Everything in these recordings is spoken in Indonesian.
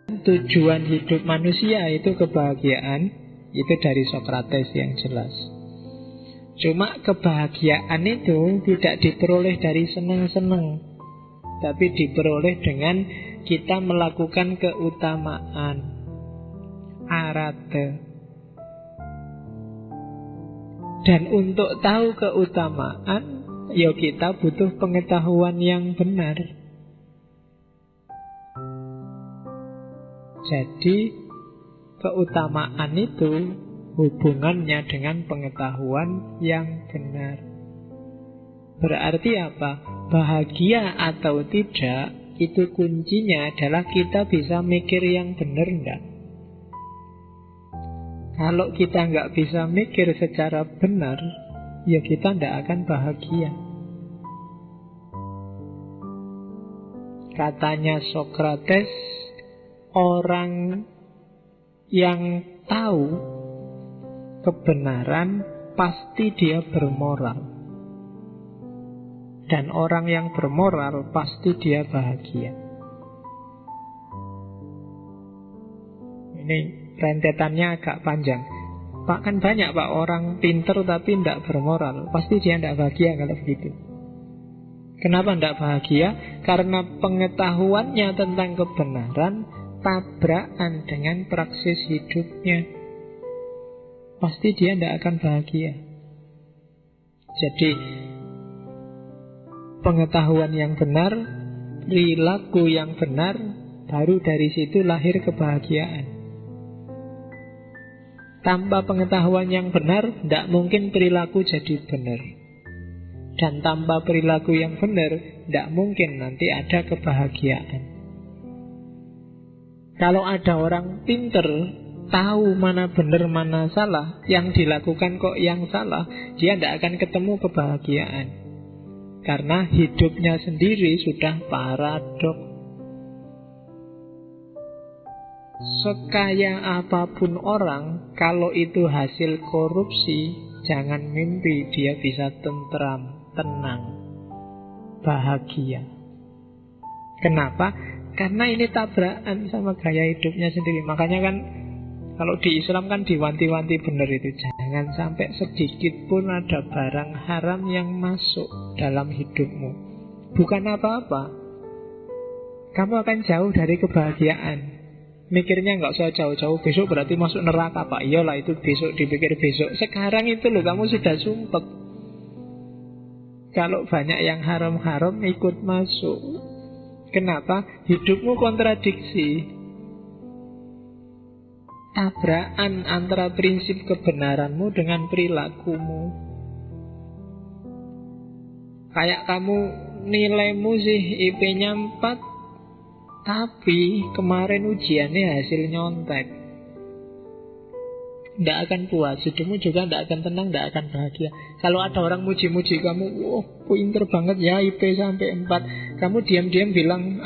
tujuan hidup manusia itu kebahagiaan, itu dari Sokrates yang jelas. Cuma kebahagiaan itu tidak diperoleh dari senang-senang, tapi diperoleh dengan kita melakukan keutamaan, arate. Dan untuk tahu keutamaan, ya kita butuh pengetahuan yang benar. Jadi keutamaan itu hubungannya dengan pengetahuan yang benar. Berarti apa? Bahagia atau tidak, itu kuncinya adalah kita bisa mikir yang benar enggak. Kalau kita nggak bisa mikir secara benar, ya kita nggak akan bahagia. Katanya Sokrates, orang yang tahu kebenaran pasti dia bermoral. Dan orang yang bermoral pasti dia bahagia. Ini rentetannya agak panjang. Pak, kan banyak Pak orang pinter tapi tidak bermoral. Pasti dia tidak bahagia kalau begitu. Kenapa tidak bahagia? Karena pengetahuannya tentang kebenaran tabrakan dengan praksis hidupnya. Pasti dia tidak akan bahagia. Jadi pengetahuan yang benar, perilaku yang benar, baru dari situ lahir kebahagiaan. Tanpa pengetahuan yang benar, tidak mungkin perilaku jadi benar. Dan tanpa perilaku yang benar, tidak mungkin nanti ada kebahagiaan. Kalau ada orang pinter, tahu mana benar mana salah, yang dilakukan kok yang salah, dia tidak akan ketemu kebahagiaan. Karena hidupnya sendiri sudah paradok. Sekaya apapun orang, kalau itu hasil korupsi, jangan mimpi dia bisa tentram, tenang, bahagia. Kenapa? Karena ini tabrakan sama gaya hidupnya sendiri. Makanya kan kalau di Islam kan diwanti-wanti benar itu, jangan sampai sedikit pun ada barang haram yang masuk dalam hidupmu. Bukan apa-apa, kamu akan jauh dari kebahagiaan. Mikirnya nggak usah jauh-jauh, besok berarti masuk neraka Pak. Iyalah itu besok, dipikir besok. Sekarang itu loh kamu sudah sumpek. Kalau banyak yang haram-haram ikut masuk. Kenapa? Hidupmu kontradiksi. Tabrakan antara prinsip kebenaranmu dengan perilakumu. Kayak kamu nilaimu sih IP-nya 4, tapi kemarin ujiannya hasil nyontek. Tidak akan puas, hidupmu juga tidak akan tenang, tidak akan bahagia. Kalau ada orang muji-muji kamu, wah pinter banget ya IP sampai 4, kamu diam-diam bilang,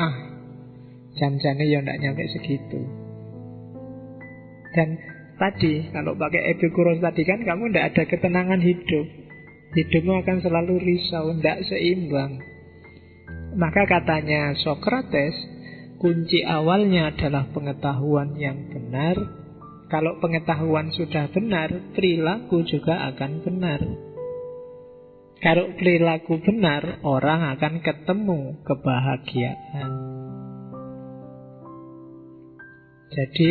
jam-jamnya ya tidak nyampe segitu. Dan tadi, kalau pakai Epikuros tadi kan kamu tidak ada ketenangan hidup. Hidupmu akan selalu risau, tidak seimbang. Maka katanya Sokrates, kunci awalnya adalah pengetahuan yang benar. Kalau pengetahuan sudah benar, perilaku juga akan benar. Kalau perilaku benar, orang akan ketemu kebahagiaan. Jadi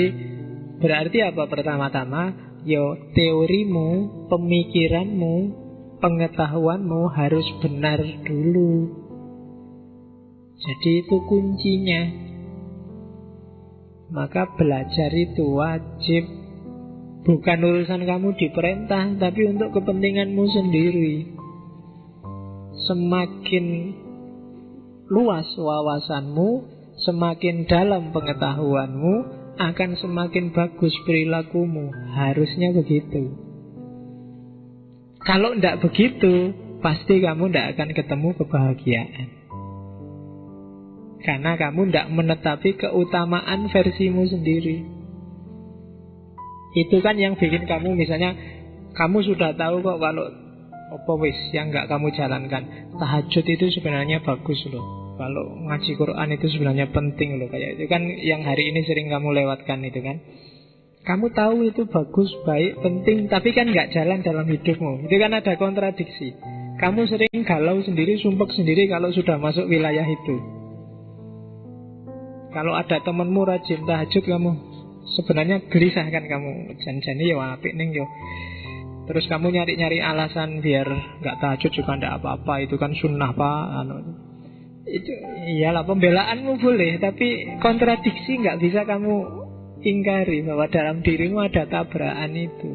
berarti apa pertama-tama? Yo, teorimu, pemikiranmu, pengetahuanmu harus benar dulu. Jadi itu kuncinya. Maka belajar itu wajib. Bukan urusan kamu diperintah, tapi untuk kepentinganmu sendiri. Semakin luas wawasanmu, semakin dalam pengetahuanmu, akan semakin bagus perilakumu. Harusnya begitu. Kalau tidak begitu, pasti kamu tidak akan ketemu kebahagiaan. Karena kamu tidak menetapi keutamaan versimu sendiri. Itu kan yang bikin kamu, misalnya kamu sudah tahu kok kalau yang nggak kamu jalankan. Tahajud itu sebenarnya bagus loh. kalau ngaji Quran itu sebenarnya penting loh. Kayak itu kan yang hari ini sering kamu lewatkan itu kan. Kamu tahu itu bagus, baik, penting, tapi kan nggak jalan dalam hidupmu. Itu kan ada kontradiksi. Kamu sering galau sendiri, sumpek sendiri kalau sudah masuk wilayah itu. Kalau ada temanmu rajin tahajud, kamu sebenarnya gelisah kan kamu. Jan-jani ya apik ning yo. Terus kamu nyari-nyari alasan biar nggak tahajud juga ndak apa-apa. Itu kan sunnah pak. Itu iyalah pembelaanmu boleh, tapi kontradiksi nggak bisa kamu ingkari bahwa dalam dirimu ada tabrakan itu.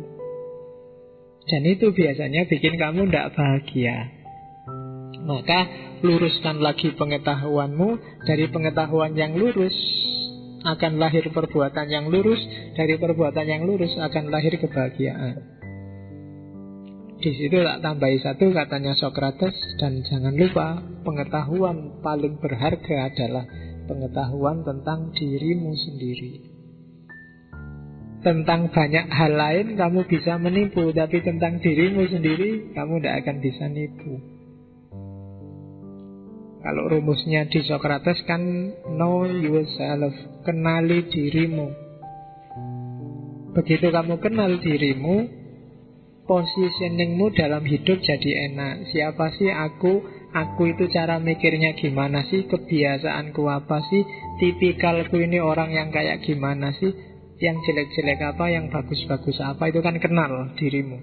Dan itu biasanya bikin kamu tidak bahagia. Maka luruskan lagi pengetahuanmu. Dari pengetahuan yang lurus akan lahir perbuatan yang lurus. Dari perbuatan yang lurus akan lahir kebahagiaan. Di situ tak tambahi satu, katanya Sokrates. Dan jangan lupa, pengetahuan paling berharga adalah pengetahuan tentang dirimu sendiri. Tentang banyak hal lain kamu bisa menipu, tapi tentang dirimu sendiri kamu tidak akan bisa nipu. Kalau rumusnya di Sokrates kan know yourself, kenali dirimu. Begitu kamu kenal dirimu, positioningmu dalam hidup jadi enak. Siapa sih aku? Aku itu cara mikirnya gimana sih? Kebiasaanku apa sih? Tipikalku ini orang yang kayak gimana sih? Yang jelek-jelek apa, yang bagus-bagus apa, itu kan kenal dirimu.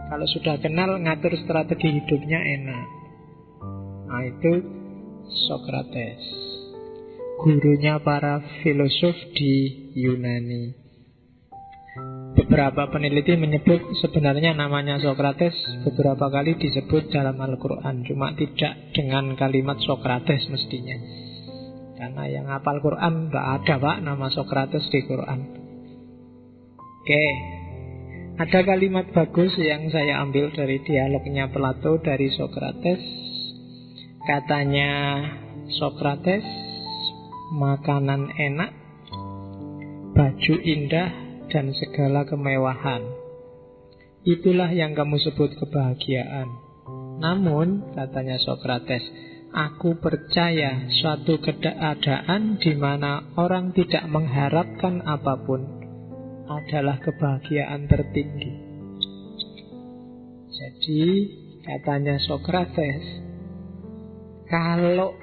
Kalau sudah kenal, ngatur strategi hidupnya enak. Nah itu Sokrates, gurunya para filosof di Yunani. Beberapa peneliti menyebut sebenarnya namanya Sokrates beberapa kali disebut dalam Al-Quran, cuma tidak dengan kalimat Sokrates mestinya. Karena yang hafal Quran nggak ada pak nama Sokrates di Quran. Oke, ada kalimat bagus yang saya ambil dari dialognya Plato dari Sokrates. Katanya Sokrates, makanan enak, baju indah, dan segala kemewahan, itulah yang kamu sebut kebahagiaan. Namun, katanya Sokrates, aku percaya suatu keadaan di mana orang tidak mengharapkan apapun adalah kebahagiaan tertinggi. Jadi, katanya Sokrates, kalau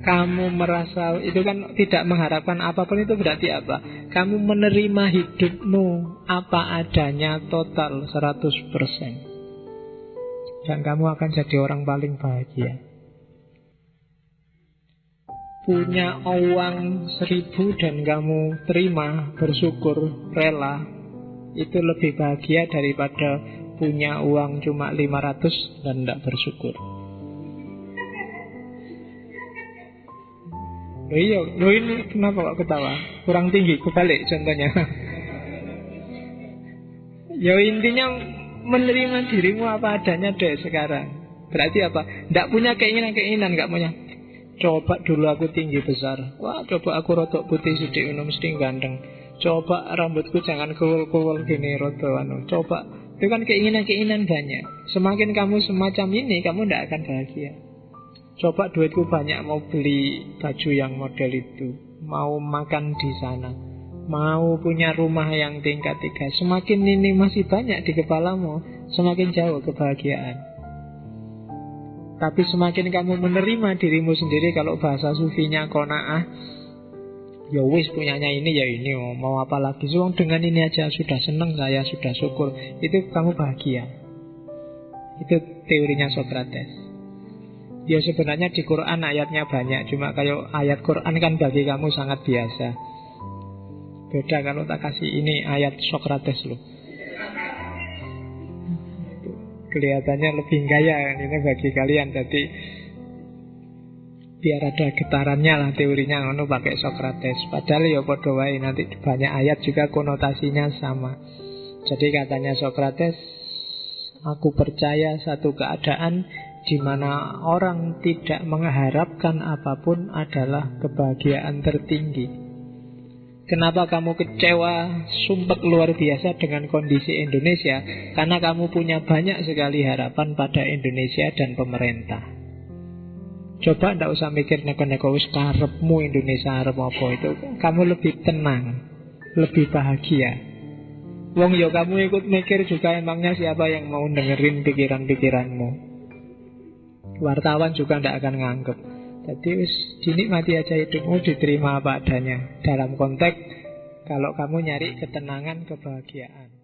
kamu merasa itu kan tidak mengharapkan apapun, itu berarti apa? Kamu menerima hidupmu apa adanya total 100%. Dan kamu akan jadi orang paling bahagia. Punya uang 1.000 dan kamu terima, bersyukur, rela, itu lebih bahagia daripada punya uang cuma 500 dan tidak bersyukur. Loh ini kenapa kok ketawa? Kurang tinggi, kebalik contohnya. Ya intinya menerima dirimu apa adanya deh sekarang. Berarti apa? Tidak punya keinginan-keinginan, nggak punya. Coba dulu aku tinggi besar. Wah, coba aku rotok putih sidik mesti ganteng. Coba rambutku jangan kuwul-kuwul gini roto Coba. Itu kan keinginan-keinginan banyak. Semakin kamu semacam ini, kamu tidak akan bahagia. Coba duitku banyak, mau beli baju yang model itu, mau makan di sana, mau punya rumah yang tingkat 3. Semakin ini masih banyak di kepalamu, semakin jauh kebahagiaan. Tapi semakin kamu menerima dirimu sendiri, kalau bahasa sufinya qanaah, ya wis punyanya ini ya ini, mau apa lagi? Soalnya dengan ini aja sudah senang saya, sudah syukur. Itu kamu bahagia. Itu teorinya Sokrates. Ya sebenarnya di Quran ayatnya banyak, cuma kayak ayat Quran kan bagi kamu sangat biasa. Beda kalau tak kasih ini ayat Sokrates loh. Kelihatannya lebih gaya ini bagi kalian. Jadi biar ada getarannya lah teorinya, ngono pakai Sokrates. Padahal ya padha wae, nanti banyak ayat juga konotasinya sama. Jadi katanya Sokrates, aku percaya satu keadaan di mana orang tidak mengharapkan apapun adalah kebahagiaan tertinggi. Kenapa kamu kecewa, sumpek luar biasa dengan kondisi Indonesia? Karena kamu punya banyak sekali harapan pada Indonesia dan pemerintah. Coba ndak usah mikir neko-neko wis karepmu Indonesia arep apa itu. Kamu lebih tenang, lebih bahagia. Wong yo kamu ikut mikir juga, emangnya siapa yang mau dengerin pikiran-pikiranmu? Wartawan juga ndak akan nganggep. Jadi wis dinikmati aja hidupmu, diterima apa adanya. Dalam konteks kalau kamu nyari ketenangan, kebahagiaan.